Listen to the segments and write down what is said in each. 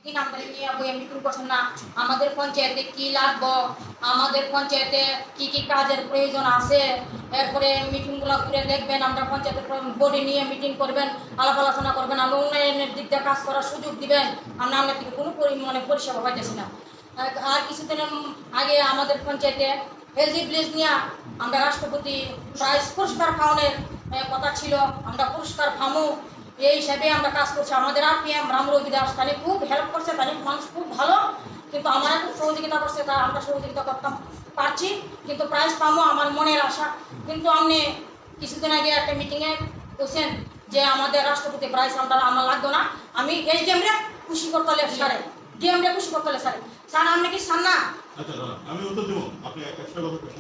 তিন নম্বরে নিয়ে বইয়ে মিটিং করছেন না। আমাদের পঞ্চায়েতে কি লাগবে, আমাদের পঞ্চায়েতে কি কি কাজের প্রয়োজন আছে, এরপরে মিটিংগুলো করে দেখবেন। আমরা পঞ্চায়েতের বোর্ডে নিয়ে মিটিং করবেন, আলাপ আলোচনা করবেন, আমরা উন্নয়নের দিক দিয়ে কাজ করার সুযোগ দিবেন। আমরা আপনার থেকে কোনো পরিষেবা পাইতেছি না। আর কিছুদিনের আগে আমাদের পঞ্চায়েতে হেলদি ভিলেজ নিয়ে আমরা রাষ্ট্রপতি প্রাইজ পুরস্কার পাওয়ার কথা ছিল, আমরা পুরস্কার পামু এই হিসাবে আমরা কাজ করছি। আমাদের RPM রামরবি দাস তাহলে খুব হেল্প করছে, তাহলে মানুষ খুব ভালো, কিন্তু আমার খুব সহযোগিতা করছে, তা আমরা সহযোগিতা করতাম পারছি, কিন্তু প্রাইজ পাবো আমার মনের আশা। কিন্তু আপনি কিছুদিন আগে একটা মিটিংয়ে বলছেন যে আমাদের রাষ্ট্রপতি প্রাইজ আমার লাগতো না, আমি SDM-রে খুশি করতে হলে সারে, DM-রে খুশি করতে হলে সারে। স্যার আপনি কি চান না? আচ্ছা আমি উত্তর দেব, আপনি একটা কথা বলুন।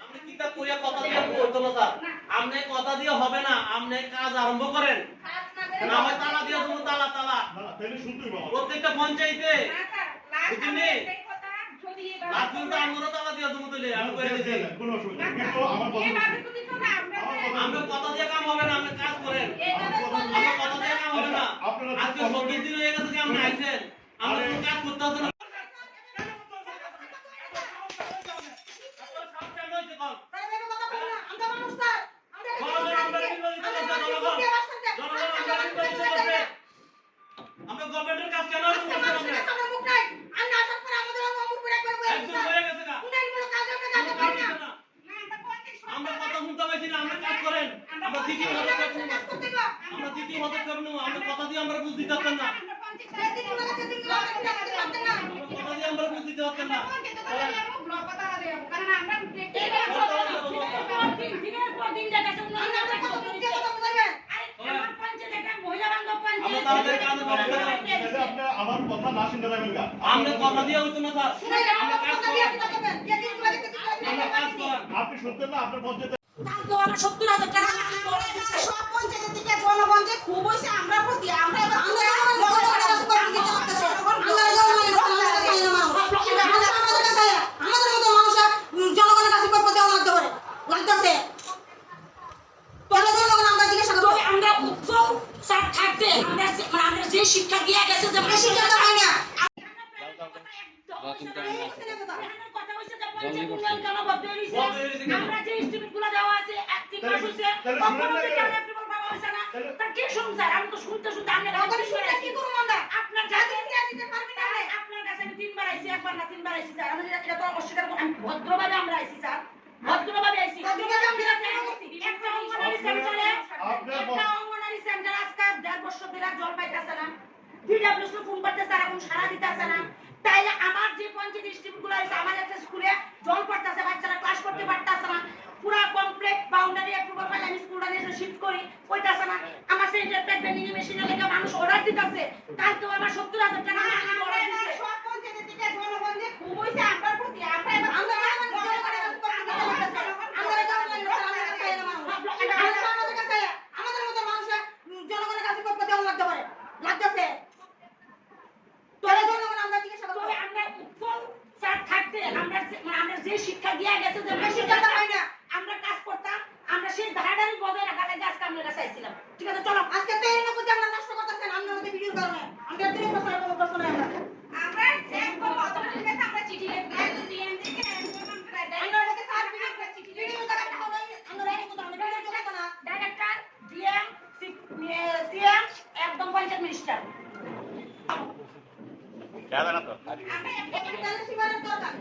আপনি কিতাব পড়িয়া কথা দিয়ে বলতো না স্যার, আপনি কথা দিয়ে হবে না, আপনি কাজ আরম্ভ করেন। না হয় তালা দিয়ে দেবো, তালা তালা তাহলে শুনতেই পাবো প্রত্যেকটা পঞ্চায়েতে বুঝলি আপনি তো আমরা তালা দিয়ে দেবো, তাহলে আমি করে দিচ্ছি কোনো অসুবিধা নেই, কিন্তু আমার আমরা কথা দিয়ে কাম হবে না, আপনি কাজ করেন। আমরা কথা দিয়ে কাম হবে না। আজকে সবজির দিন হয়ে গেছে যে আপনি আইছেন, আমরা কোনো কাজ করতে হচ্ছে না। আমরা গভর্নমেন্টের কাজ কেন করতে হবে? একদম হয়ে গেছে না, আমরা কথা শুনতে পাইছি না, আমরা কাজ করেন। আমরা দিদি হতে পারবো না, আমরা দিদি হতে পারবো না, আমরা কথা দিয়ে আমরা বুঝ দিতে পারতাম না, কথা দিয়ে আমরা বুঝ দিতে পারতাম না। আমার কথা না শুনতে পারবেন না, আমরা কথা দিয়ে হইতো না স্যার, আমরা কাজ করেন, আমরা কাজ করেন। আপনি শুনতেন না আপনার পঞ্চায়েতে আমার 70,000 টাকা সব পঞ্চায়েতের থেকে জনগণ যে খুব হয়েছে আমরা প্রতি আমরা আমাদের মতো মানুষ জনগণের কাছে করতে দেওয়া লাগতে পারে লাগতেছে। জনগণ আমরা জিজ্ঞাসা করবো, আমরা উৎসব স্যার থাকতে আমরা যে শিক্ষা দিয়ে গেছে যে শিক্ষা তো হয় না। আমরা যে ইনস্টিটিউটগুলো দেওয়া আছে অ্যাক্টিভ মাস হইছে কখনো থেকে অ্যাপ্রুভাল পাওয়া হইছে না, তার কি সংসার? আমি তো শুনতে আপনি কি করব আমরা আপনার কাছে দিতে পারবি না। আপনার কাছে আমি তিনবার আইছি, একবার না তিনবার আইছি স্যার, আমি এটা তো অস্বীকার করব। আমি ভদ্রভাবে আমরা আইছি স্যার, ভদ্রভাবে আইছি, ভদ্রভাবে আমরা একটা অঙ্গনারী সেন্টারে একটা অঙ্গনারী সেন্টার আজকে 1.5 বছর ধরে জল পাইতাছে না, PWC ফোন করতেছে আর এখন সাড়া দিতেছে না। তাইলে আমার যে পঞ্চায়েত স্ট্রিমগুলো আছে, আমার একটা স্কুলে জল পড়তেছে, বাচ্চারা ক্লাস করতে পারতেছে না, পুরা কমপ্লিট বাউন্ডারি অ্যাপ্রুভাল পাইলে আমি স্কুলটা নিয়ে শিফট করি কইতাছে না। আমার সেই ইন্টারপ্রেট ভেন্ডিং মেশিনে লেগে মানুষ অর্ডার দিতেছে, কালকে আমার 70,000 টাকা অর্ডার দিছে। সব পঞ্চায়েতের থেকে জনগণ যে খুব হয়েছে আমরা প্রতি আমরা আমাদের মতো মানুষের জনগণের কাছে করতে দেওয়া লাগতে পারে লাগতেছে। আমরা যে শিক্ষা দিয়ে গেছে যে শিক্ষাটা হয় না, আমরা কাজ করতাম, আমরা সেই ধারাটারই বজায় রাখা লাগে আজকে আপনার কাছে আইছিলাম। ঠিক আছে চলো, আজকে তো এর মধ্যে আমরা নষ্ট করতেছেন আমরা আমাদের ভিডিওর কারণে। আমরা 3 বছর কোনো প্রশ্ন নাই, আমরা চেক করব অথরিটির কাছে আমরা চিঠি লিখব, একদম ডিএম থেকে আমরা ওকে স্যার চিঠি ভিডিও করা হবে, আমরা এই কথা আমরা ভিডিও করব না, ডাইরেক্টর ডিএম সিএম একদম পঞ্চায়েত মিনিস্টার কেন না তো আমরা একটা সীমার দরকার।